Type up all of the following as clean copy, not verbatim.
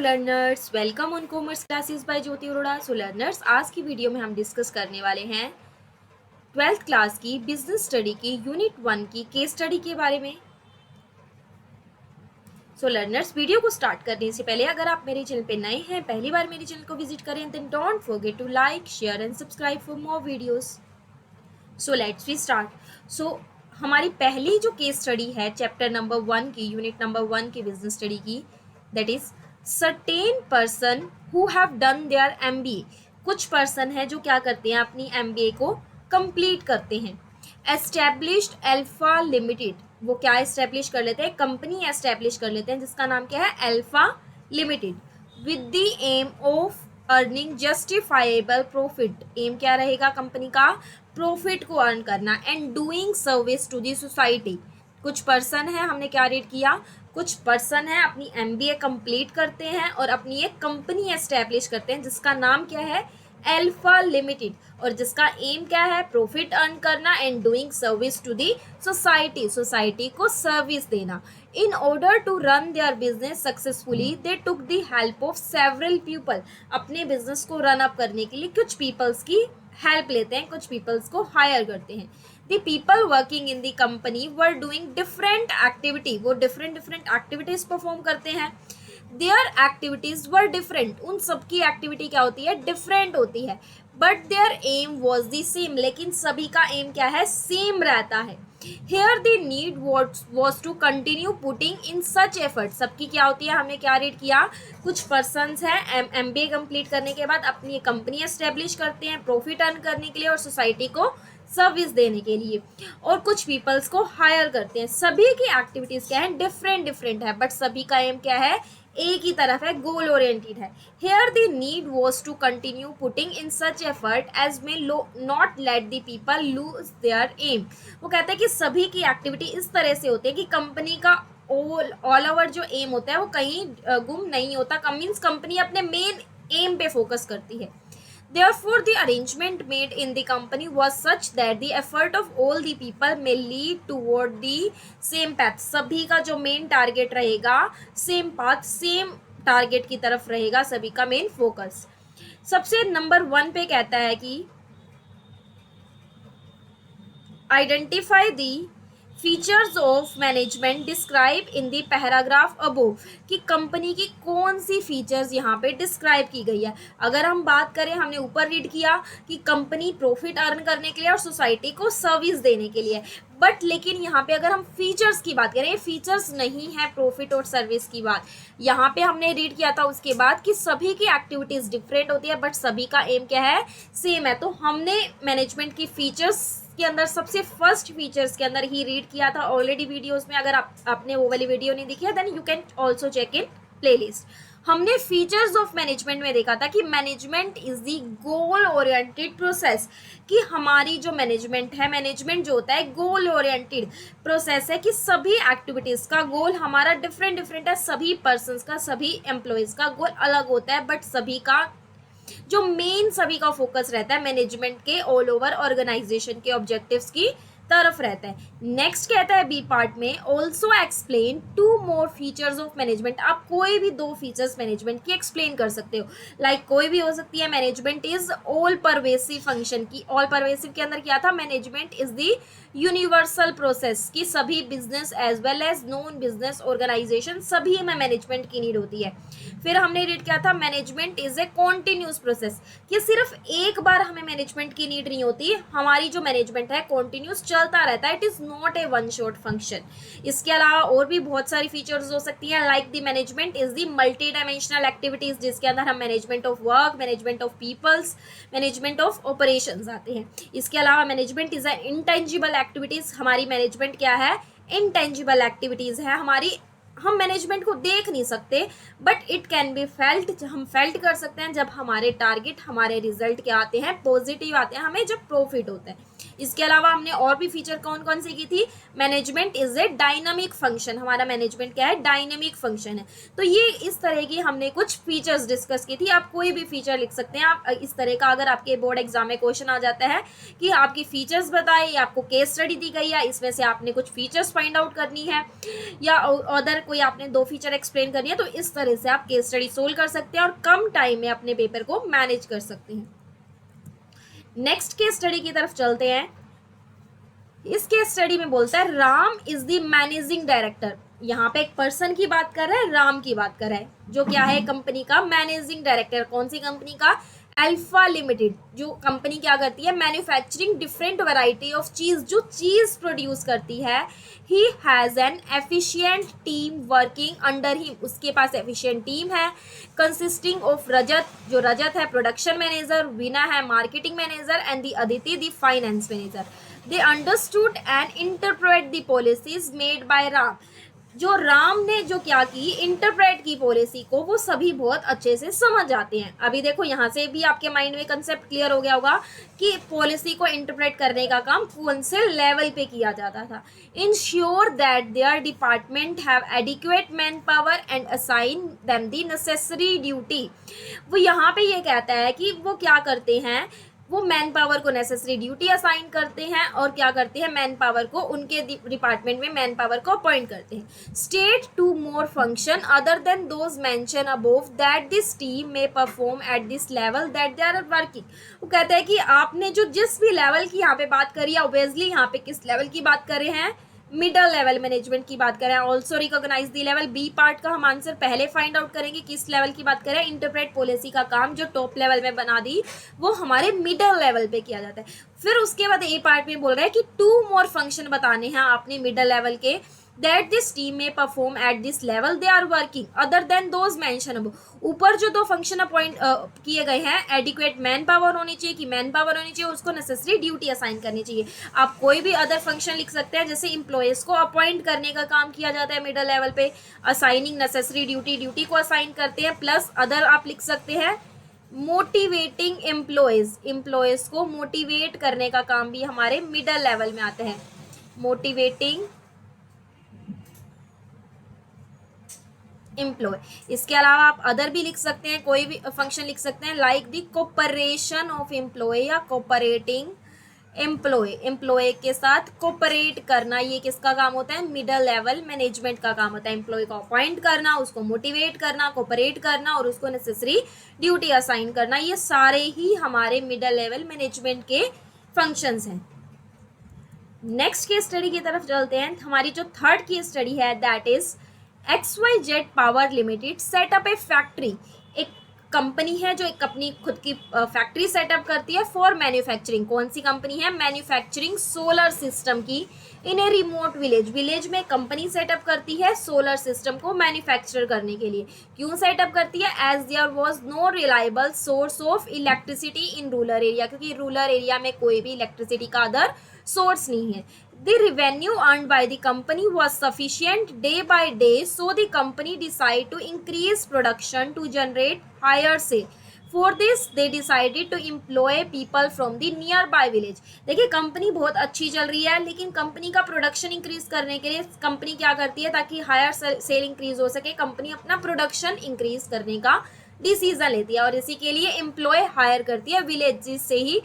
Learners, welcome on commerce classes bye Jyoti Arora. So learners, आज की video में हम डिस्कस करने वाले हैं 12th क्लास की बिजनेस स्टडी की यूनिट 1 की केस स्टडी के बारे में। सो लर्नर्स, वीडियो को स्टार्ट करने से पहले अगर आप मेरे चैनल पे नए हैं, पहली बार मेरे चैनल को विजिट करें, then don't forget to like, share and subscribe for more videos. So let's we start. So हमारी पहली जो केस स्टडी है चैप्टर नंबर 1 की, यूनिट नंबर 1 की बिजनेस स्टडी की, that is certain person who have done their MBA। कुछ person है जो क्या करते हैं, अपनी MBA को कंप्लीट करते हैं। एस्टेब्लिश्ड अल्फा लिमिटेड, वो क्या एस्टेब्लिश कर लेते हैं, कंपनी एस्टेब्लिश कर लेते हैं जिसका नाम क्या है, Alpha Limited, with the aim of earning justifiable profit. Aim क्या रहेगा कंपनी का, प्रॉफिट को अर्न करना, and doing service to the society. कुछ पर्सन है, हमने क्या रीड किया, कुछ पर्सन है अपनी MBA कंप्लीट करते हैं और अपनी एक कंपनी एस्टेब्लिश करते हैं जिसका नाम क्या है, अल्फा लिमिटेड, और जिसका एम क्या है, प्रॉफिट अर्न करना and doing service to the society, society को सर्विस देना। In order to run their business successfully they took the help of several people. अपने बिजनेस को रन अप करने के लिए कुछ पीपल्स की हेल्प लेते हैं, कुछ पीपल्स को हायर करते हैं। The people working in the company were doing different activity, वो डिफरेंट एक्टिविटीज परफॉर्म करते हैं। देयर एक्टिविटीज वर डिफरेंट, उन सबकी एक्टिविटी क्या होती है, डिफरेंट होती है। But their aim was the same, लेकिन सभी का एम क्या है, सेम रहता है। Here the need was to continue putting in such effort. सबकी क्या होती है, हमने क्या रीड किया, कुछ पर्सन्स हैं MBA कंप्लीट करने के बाद अपनी कंपनी एस्टेब्लिश करते हैं प्रॉफिट अर्न करने के लिए और सोसाइटी को सर्विस देने के लिए, और कुछ पीपल्स को हायर करते हैं। सभी की एक्टिविटीज क्या है, डिफरेंट है, बट सभी का एम क्या है, एक ही तरफ है, गोल ओरिएंटेड है। Here the need was to continue putting in such effort as may not let the people lose their aim. वो कहते हैं कि सभी की एक्टिविटी इस तरह से होती है कि कंपनी का ऑल ओवर जो एम होता है वो कहीं गुम नहीं होता, मीन्स कंपनी अपने मेन एम पे फोकस करती है। Therefore, the arrangement made in the company was such that the effort of all the people may lead toward the same path. सभी का जो मेन टारगेट रहेगा, सेम पाथ, सेम टारगेट की तरफ रहेगा, सभी का मेन फोकस। सबसे नंबर 1 पे कहता है कि identify the features of management describe in the paragraph above, कि कंपनी की कौन सी फीचर्स यहाँ पे डिस्क्राइब की गई है। अगर हम बात करें, हमने ऊपर रीड किया कि कंपनी प्रॉफिट अर्न करने के लिए और सोसाइटी को सर्विस देने के लिए, बट लेकिन यहाँ पे अगर हम फीचर्स की बात करें, फीचर्स नहीं है प्रॉफिट और सर्विस की बात। यहाँ पे हमने रीड किया था उसके बाद कि सभी की एक्टिविटीज डिफरेंट होती है बट सभी का एम क्या है, सेम है। तो हमने मैनेजमेंट की फीचर्स के अंदर सबसे फर्स्ट फीचर्स के अंदर ही रीड किया था ऑलरेडी वीडियोस में। अगर आपने वो वाली वीडियो नहीं देखी है, then you can also check in playlist. हमने फीचर्स ऑफ मैनेजमेंट में देखा था कि management is the goal oriented process, कि हमारी जो मैनेजमेंट है, मैनेजमेंट जो होता है गोल ओरिएंटेड प्रोसेस है, कि सभी एक्टिविटीज का गोल हमारा डिफरेंट है, सभी पर्संस का, सभी एम्प्लॉयज का गोल अलग होता है, बट सभी का जो मेन सभी का फोकस रहता है मैनेजमेंट के ऑल ओवर ऑर्गेनाइजेशन के ऑब्जेक्टिव्स की तरफ रहता है। नेक्स्ट कहता है बी पार्ट में, also explain 2 more features of management. आप कोई भी 2 फीचर्स मैनेजमेंट की एक्सप्लेन कर सकते हो, लाइक कोई भी हो सकती है। Management is all pervasive function की, ऑल परवेसिव के अंदर क्या था, management is the universal process, की सभी business as well as non business organisation सभी में मैनेजमेंट की नीड होती है। फिर हमने रीड किया था management is a continuous process, कि सिर्फ एक बार हमें मैनेजमेंट की नीड नहीं होती, हमारी जो मैनेजमेंट है कॉन्टिन्यूस चलता रहता है, it is not a one shot function. इसके अलावा और भी बहुत सारी फीचर्स हो सकती हैं, like the management is the multi dimensional activities, जिसके अंदर हम management of work, management of peoples, management of operations आते हैं। इसके अलावा management is a intangible activities, हमारी मैनेजमेंट क्या है, इंटेंजिबल एक्टिविटीज है हमारी, हम मैनेजमेंट को देख नहीं सकते but it can be felt, हम फेल्ट कर सकते हैं जब हमारे टारगेट, हमारे रिजल्ट क्या आते हैं, पॉजिटिव आते हैं, हमें जब प्रॉफिट होता है। इसके अलावा हमने और भी फीचर कौन कौन सी की थी, management is a dynamic function, हमारा मैनेजमेंट क्या है, डायनामिक फंक्शन है। तो ये इस तरह की हमने कुछ फीचर्स डिस्कस की थी। आप कोई भी फीचर लिख सकते हैं, आप इस तरह का अगर आपके बोर्ड एग्जाम में क्वेश्चन आ जाता है कि आपकी फीचर्स बताए, या आपको केस स्टडी दी गई है, इसमें से आपने कुछ फीचर्स फाइंड आउट करनी है, या अदर कोई आपने 2 फीचर एक्सप्लेन करनी है, तो इस तरह से आप केस स्टडी सोल्व कर सकते हैं और कम टाइम में अपने पेपर को मैनेज कर सकते हैं। नेक्स्ट केस स्टडी की तरफ चलते हैं। इस केस स्टडी में बोलता है Ram is the managing director. यहाँ पे एक पर्सन की बात कर रहा है, राम की बात कर रहा है, जो क्या है, कंपनी का मैनेजिंग डायरेक्टर। कौन सी कंपनी का, अल्फा लिमिटेड। जो कंपनी क्या करती है, मैन्युफैक्चरिंग डिफरेंट वैरायटी ऑफ चीज, जो चीज प्रोड्यूस करती है। He has an efficient team working under him, उसके पास एफिशिएंट टीम है, कंसिस्टिंग ऑफ रजत, जो रजत है प्रोडक्शन मैनेजर, वीना है marketing manager, and the Aditi the finance manager. They understood and interpret the policies made by Ram. जो राम ने जो क्या की, इंटरप्रेट की पॉलिसी को, वो सभी बहुत अच्छे से समझ जाते हैं। अभी देखो यहाँ से भी आपके माइंड में कंसेप्ट क्लियर हो गया होगा कि पॉलिसी को इंटरप्रेट करने का काम कौन से लेवल पे किया जाता था। Ensure that there department have adequate man power and assign them the necessary duty. वो यहाँ पे ये कहता है कि वो क्या करते हैं, वो मैन पावर को नेसेसरी ड्यूटी असाइन करते हैं, और क्या करते हैं, मैन पावर को उनके डिपार्टमेंट में मैन पावर को अपॉइंट करते हैं। State two more function other than those mentioned above that this team में perform at this level that they are working. वो कहता है कि आपने जो जिस भी लेवल की यहाँ पे बात करी है, ऑब्वियसली यहाँ पे किस लेवल की बात कर रहे हैं, मिडल लेवल मैनेजमेंट की बात करें। Also recognise the level, B part का हम आंसर पहले फाइंड आउट करेंगे किस लेवल की बात करें। इंटरप्रेट पॉलिसी का काम जो टॉप लेवल में बना दी, वो हमारे मिडल लेवल पे किया जाता है। फिर उसके बाद ए पार्ट में बोल रहा है कि 2 मोर फंक्शन बताने हैं आपने मिडल लेवल के, दैट दिस टीम में perform at this level they are working other than those mention above. ऊपर जो 2 फंक्शन अपॉइंट किए गए हैं, एडिक्वेट मैन पावर होनी चाहिए, कि मैन पावर होनी चाहिए, उसको नेसेसरी ड्यूटी असाइन करनी चाहिए। आप कोई भी अदर फंक्शन लिख सकते हैं, जैसे इंप्लॉयज को अपॉइंट करने का काम किया जाता है मिडल लेवल पे, असाइनिंग नेसेसरी ड्यूटी, ड्यूटी को असाइन करते हैं, प्लस अदर आप लिख सकते हैं मोटिवेटिंग एम्प्लॉयज, एम्प्लॉयज को मोटिवेट करने का काम भी हमारे मिडल लेवल में आता है, मोटिवेटिंग एम्प्लॉय। इसके अलावा आप अदर भी लिख सकते हैं, कोई भी फंक्शन लिख सकते हैं, like the cooperation of employ या कोऑपरेटिंग एम्प्लॉय। एम्प्लॉय के साथ कोऑपरेट करना, ये किसका काम होता है, मिडल लेवल मैनेजमेंट का काम होता है। एम्प्लॉय को अपॉइंट करना, उसको मोटिवेट करना, कोऑपरेट करना, और उसको नेसेसरी ड्यूटी असाइन करना, ये सारे ही हमारे मिडल लेवल मैनेजमेंट के फंक्शंस हैं। नेक्स्ट केस स्टडी की तरफ चलते हैं। हमारी जो थर्ड केस स्टडी है, that is XYZ power limited setup A factory. एक कंपनी है जो एक अपनी खुद की फैक्ट्री सेटअप करती है फॉर मैन्युफैक्चरिंग। कौन सी कंपनी है, मैन्युफैक्चरिंग सोलर सिस्टम की इन ए रिमोट विलेज। विलेज में कंपनी सेटअप करती है सोलर सिस्टम को मैन्युफैक्चर करने के लिए। क्यों सेटअप करती है, as there was no reliable source of electricity in rural area, क्योंकि रूरल एरिया में कोई भी इलेक्ट्रिसिटी का अदर सोर्स नहीं है। The revenue earned by the company was sufficient day by day, so the company decided to increase production to generate higher sale. For this, they decided to employ people from the nearby village. देखिए company बहुत अच्छी चल रही है, लेकिन company का production increase करने के लिए कंपनी क्या करती है, ताकि हायर सेल इंक्रीज हो सके, कंपनी अपना प्रोडक्शन इंक्रीज करने का डिसीजन लेती है, और इसी के लिए एम्प्लॉय हायर करती है विलेजेस से ही।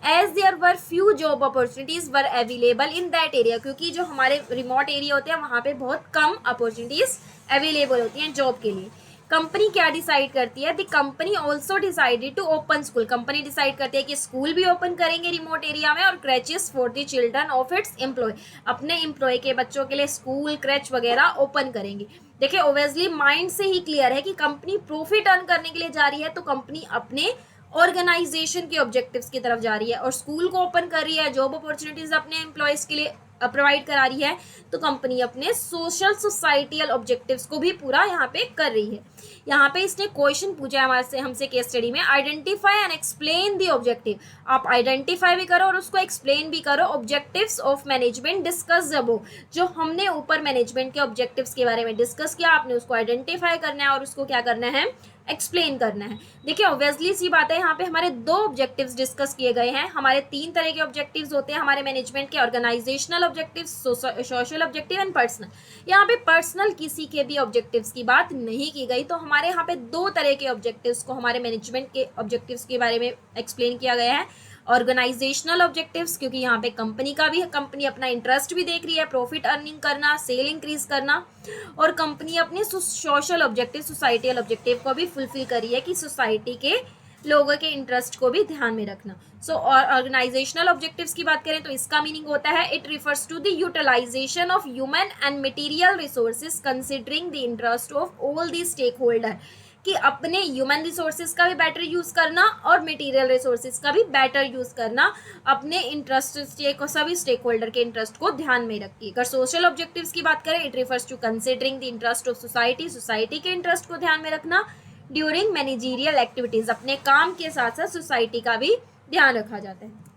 As there were few job opportunities were available in that area, क्योंकि जो हमारे रिमोट एरिया होते हैं वहाँ पे बहुत कम अपॉर्चुनिटीज अवेलेबल होती हैं जॉब के लिए। कंपनी क्या डिसाइड करती है, the company also decided to open school. Company decide करती है कि स्कूल भी ओपन करेंगे रिमोट एरिया में, और creches for the children of its employ. अपने एम्प्लॉय के बच्चों के लिए स्कूल क्रैच वगैरह ओपन करेंगे। देखिए ओब्वियसली माइंड से ही क्लियर है कि कंपनी प्रॉफिट अर्न करने के लिए जा रही है, तो कंपनी अपने ऑर्गेनाइजेशन के ऑब्जेक्टिव्स की तरफ जा रही है, और स्कूल को ओपन कर रही है, जॉब अपॉर्चुनिटीज अपने एम्प्लॉयज के लिए प्रोवाइड करा रही है, तो कंपनी अपने सोशल सोसाइटियल ऑब्जेक्टिव्स को भी पूरा यहाँ पे कर रही है। यहाँ पे इसने क्वेश्चन पूछा है हमारे से, हमसे केस स्टडी में, identify and explain the objective. आप आइडेंटिफाई भी करो और उसको एक्सप्लेन भी करो। Objectives of management discuss above, जो हमने ऊपर मैनेजमेंट के ऑब्जेक्टिव्स के बारे में डिस्कस किया, आपने उसको आइडेंटिफाई करना है और उसको क्या करना है, एक्सप्लेन करना है। देखिए ऑब्वियसली सी बात है, यहाँ पे हमारे दो ऑब्जेक्टिव्स डिस्कस किए गए हैं। हमारे तीन तरह के ऑब्जेक्टिव्स होते हैं हमारे मैनेजमेंट के, organisational objectives, social objective and personal. यहाँ पे पर्सनल किसी के भी ऑब्जेक्टिव्स की बात नहीं की गई। तो हमारे यहाँ पे दो तरह के ऑब्जेक्टिव्स को हमारे मैनेजमेंट के ऑब्जेक्टिव्स के बारे में एक्सप्लेन किया गया है। ऑर्गेनाइजेशनल ऑब्जेक्टिव्स, क्योंकि यहाँ पे कंपनी का भी है, कंपनी अपना इंटरेस्ट भी देख रही है, प्रॉफिट अर्निंग करना, सेल इंक्रीज करना, और कंपनी अपने सोशल ऑब्जेक्टिव, सोसाइटियल ऑब्जेक्टिव को भी फुलफिल कर रही है कि सोसाइटी के लोगों के इंटरेस्ट को भी ध्यान में रखना। सो ऑर्गेनाइजेशनल ऑब्जेक्टिव्स की बात करें तो इसका मीनिंग होता है it refers to the utilisation of human and material resources considering the interest of all the stakeholder, कि अपने ह्यूमन रिसोर्सेज का भी बेटर यूज करना और मटेरियल रिसोर्सेज का भी बेटर यूज करना, अपने इंटरेस्ट सभी स्टेक होल्डर के इंटरेस्ट को ध्यान में रखिए। अगर सोशल ऑब्जेक्टिव्स की बात करें, it refers to considering the interest of society, society के इंटरेस्ट को ध्यान में रखना ड्यूरिंग मैनेजरियल एक्टिविटीज, अपने काम के साथ साथ सोसाइटी का भी ध्यान रखा जाता है।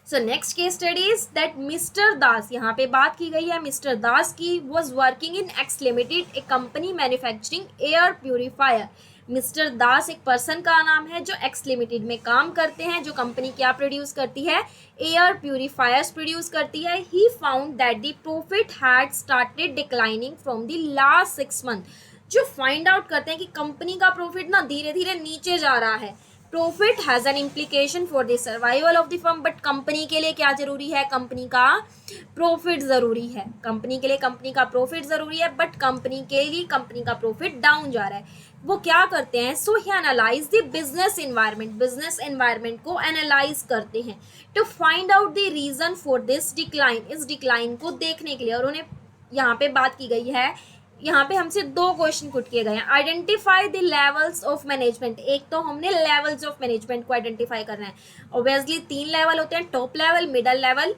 So next case study is that mister Das, यहाँ पे बात की गई है मिस्टर दास की, was working in X limited, a company manufacturing air purifier. Mister Das एक पर्सन का नाम है जो एक्स लिमिटेड में काम करते हैं, जो कंपनी क्या प्रोड्यूस करती है, एयर प्यूरिफायर्स प्रोड्यूस करती है। He found that the profit had started declining from the last 6 month, जो फाइंड आउट करते हैं कि कंपनी का प्रॉफिट ना धीरे धीरे नीचे जा रहा है। Profit has an implication for the survival of the firm, but company के लिए क्या जरूरी है, कंपनी का प्रॉफिट जरूरी है, कंपनी के लिए कंपनी का प्रॉफिट जरूरी है, बट कंपनी के लिए कंपनी का प्रॉफिट डाउन जा रहा है। वो क्या करते हैं, so he analyse the business environment, business environment को एनालाइज करते हैं to find out the reason for this decline, इस डिक्लाइन को देखने के लिए। और उन्हें यहाँ पे बात की गई है, यहाँ पे हमसे दो क्वेश्चन पुट किए गए हैं। Identify the levels of management, एक तो हमने लेवल्स ऑफ मैनेजमेंट को आइडेंटिफाई करना है। ऑब्वियसली 3 लेवल होते हैं, top level, middle level,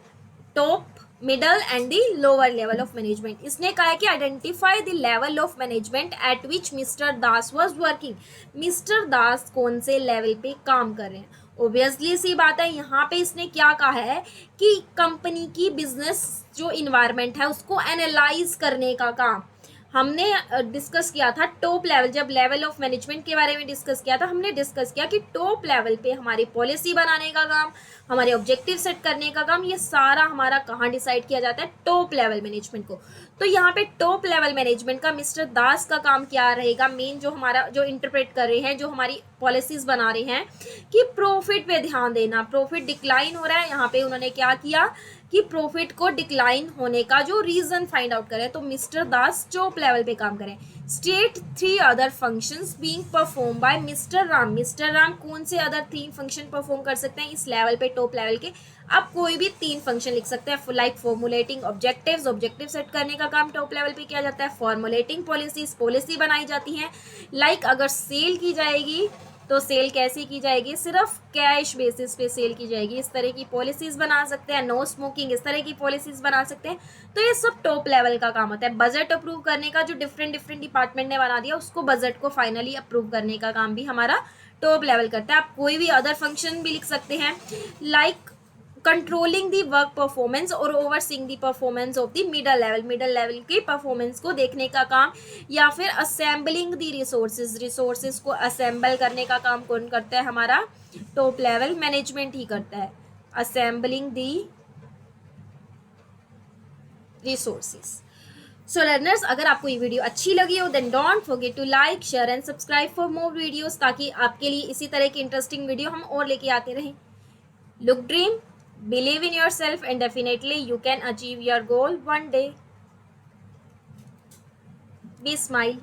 top middle and the lower level of management. इसने कहा है कि identify the level of management at which mister Das was working, mister Das कौन से लेवल पे काम कर रहे हैं। ऑब्वियसली सी बात है, यहाँ पे इसने क्या कहा है कि कंपनी की बिजनेस जो इन्वायरमेंट है उसको एनालाइज करने का काम हमने डिस्कस किया था। टॉप लेवल, जब लेवल ऑफ मैनेजमेंट के बारे में डिस्कस किया था, हमने डिस्कस किया कि टॉप लेवल पे हमारी पॉलिसी बनाने का काम, हमारे ऑब्जेक्टिव सेट करने का काम, ये सारा हमारा कहाँ डिसाइड किया जाता है, टॉप लेवल मैनेजमेंट को। तो यहाँ पे टॉप लेवल मैनेजमेंट का मिस्टर दास का काम क्या रहेगा, मेन जो हमारा जो इंटरप्रेट कर रहे हैं, जो हमारी पॉलिसीज बना रहे हैं कि प्रॉफिट पे ध्यान देना। प्रॉफिट डिक्लाइन हो रहा है, यहाँ पे उन्होंने क्या किया कि प्रॉफिट को डिक्लाइन होने का जो रीजन फाइंड आउट करें, तो मिस्टर दास टॉप लेवल पे काम करें। State 3 other functions being perform by mister Ram, mister Ram कौन से अदर 3 फंक्शन परफॉर्म कर सकते हैं इस लेवल पे, टॉप लेवल के। आप कोई भी 3 फंक्शन लिख सकते हैं, like formulating objectives, objective set करने का काम टॉप लेवल पे किया जाता है। फॉर्मुलेटिंग पॉलिसीज, पॉलिसी बनाई जाती है। लाइक अगर सेल की जाएगी तो सेल कैसे की जाएगी, सिर्फ कैश बेसिस पे सेल की जाएगी, इस तरह की पॉलिसीज बना सकते हैं। नो स्मोकिंग, इस तरह की पॉलिसीज बना सकते हैं। तो ये सब टॉप लेवल का काम होता है। बजट अप्रूव करने का, जो डिफरेंट डिपार्टमेंट ने बना दिया, उसको बजट को फाइनली अप्रूव करने का काम भी हमारा टॉप लेवल करता है। आप कोई भी अदर फंक्शन भी लिख सकते हैं, like controlling the work performance और overseeing the performance of the middle level, middle level की परफॉर्मेंस को देखने का काम, या फिर असेंबलिंग दी रिसोर्सेज, रिसोर्सेज को असेंबल करने का काम कौन करता है, हमारा टॉप लेवल मैनेजमेंट ही करता है। Assembling the resources. So learners, अगर आपको ये वीडियो अच्छी लगी हो then don't forget to like, share and subscribe for more videos, ताकि आपके लिए इसी तरह की इंटरेस्टिंग वीडियो हम और लेके आते रहें। Look dream, believe in yourself, and definitely you can achieve your goal one day. Be smile.